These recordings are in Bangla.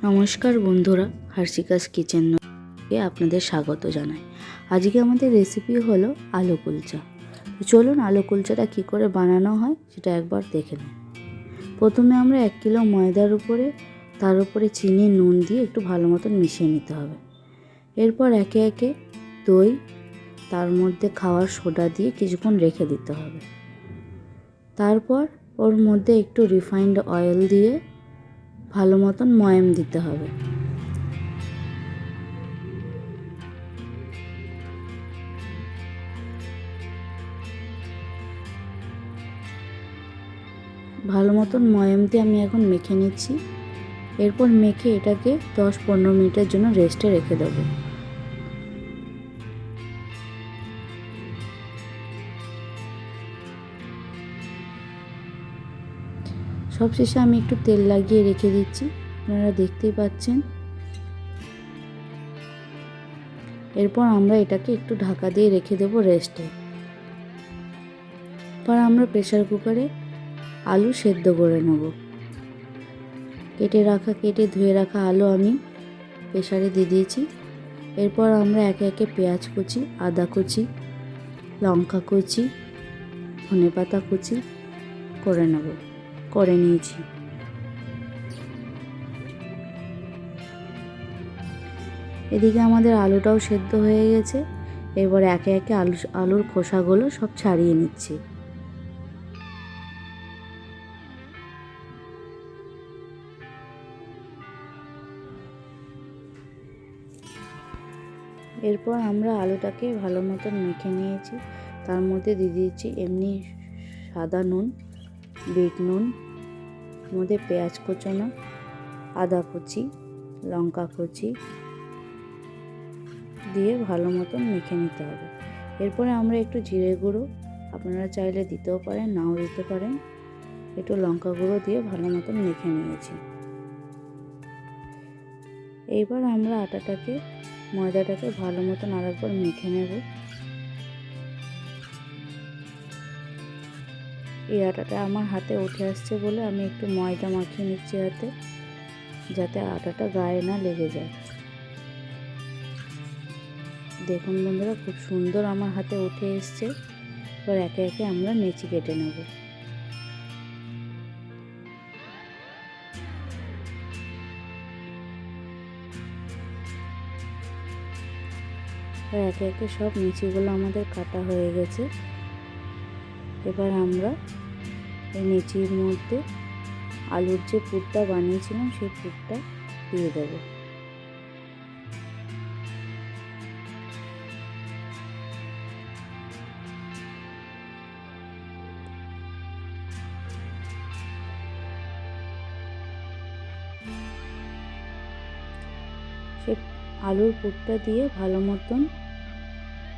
নমস্কার বন্ধুরা, হার্ষিকাস কিচেনে আপনাদের স্বাগত জানাই। আজকে আমাদের রেসিপি হলো আলু কুলচা। তো চলুন আলু কুলচাটা কী করে বানানো হয় সেটা একবার দেখে নিন। প্রথমে আমরা 1 কিলো ময়দার উপরে তার উপরে চিনি নুন দিয়ে একটু ভালো মতন মিশিয়ে নিতে হবে। এরপর একে একে দই, তার মধ্যে খাওয়ার সোডা দিয়ে কিছুক্ষণ রেখে দিতে হবে। তারপর ওর মধ্যে একটু রিফাইন্ড অয়েল দিয়ে ভালো মতন ময়াম দিতে হবে। ভালো মতন ময়াম দিয়ে আমি এখন মেখে নিচ্ছি। এরপর মেখে এটাকে 10-15 মিনিটের জন্য রেস্টে রেখে দেবো। সবশেষে আমি একটু তেল লাগিয়ে রেখে দিচ্ছি, আপনারা দেখতেই পাচ্ছেন। এরপর আমরা এটাকে একটু ঢাকা দিয়ে রেখে দেবো রেস্টে। এরপর আমরা প্রেসার কুকারে আলু সেদ্ধ করে নেব। কেটে ধুয়ে রাখা আলু আমি প্রেসারে দিয়ে দিয়েছি। এরপর আমরা একে একে পেঁয়াজ কুচি, আদা কুচি, লঙ্কা কুচি, ধনেপাতা কুচি করে নিয়েছি। এদিকে আমাদের আলুটাও সেদ্ধ হয়ে গেছে। এবার একে একে আলুর খোসাগুলো সব ছাড়িয়ে নিচ্ছি। এরপর আমরা আলুটাকে ভালো মতন মেখে নিয়েছি। তার মধ্যে দিয়ে দিয়েছি এমনি সাদা নুন, বিট নুন, মধ্যে পেঁয়াজ কুচনো, আদা কুচি, লঙ্কা কুচি দিয়ে ভালো মতন মেখে নিতে হবে। এরপরে আমরা একটু জিরে গুঁড়ো, আপনারা চাইলে দিতেও পারেন, নাও দিতে পারেন, একটু লঙ্কা গুঁড়ো দিয়ে ভালো মতন মেখে নিয়েছি। এইবার আমরা ময়দাটাকে ভালো মতন আরেকবার মেখে নেব। এই আটাটা আমার হাতে উঠে আসছে বলে আমি একটু ময়দা মাখিয়ে নিচ্ছি হাতে, যাতে আটাটা গায়ে না লেগে যায়। দেখুন বন্ধুরা, খুব সুন্দর আমার হাতে উঠে এসছে। এবার একে একে আমরা নেচি কেটে নেব। একে একে সব নিচিগুলো আমাদের কাটা হয়ে গেছে। এবার আমরা এই নিচির মধ্যে আলুর যে পুরটা বানিয়েছিলাম সেই পুরটা দিয়ে দেবো। সে আলুর পুরটা দিয়ে ভালো মতন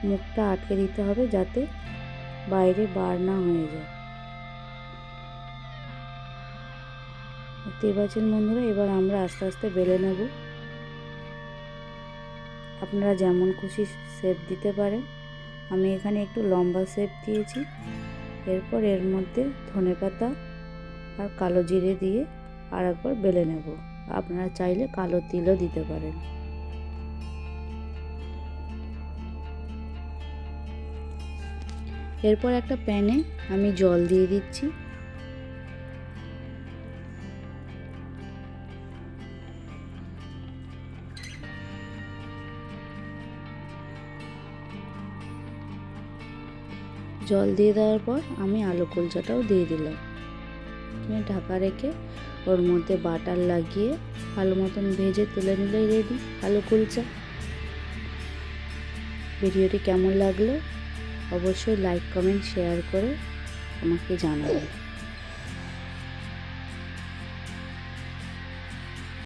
মুখটা আটকে দিতে হবে, যাতে বাইরে বার না হয়ে যায়। দেখতেই পাচ্ছেন বন্ধুরা, এবার আমরা আস্তে আস্তে বেলে নেব। আপনারা যেমন খুশি শেপ দিতে পারেন। আমি এখানে একটু লম্বা শেপ দিয়েছি। এরপর এর মধ্যে ধনেপাতা আর কালো জিরে দিয়ে আর একবার বেলে নেব। আপনারা চাইলে কালো তিলও দিতে পারেন। এরপর একটা প্যানে আমি জল দিয়ে দিচ্ছি। জল দিয়ে দেওয়ার পর আমি আলু কুলচাটাও দিয়ে দিলাম। ঢাকা রেখে ওর মধ্যে বাটার লাগিয়ে ভালো মতন ভেজে তুলে নিলেই রেডি আলু কুলচা। ভিডিওটি কেমন লাগলো অবশ্যই লাইক, কমেন্ট, শেয়ার করে আমাকে জানাবেন।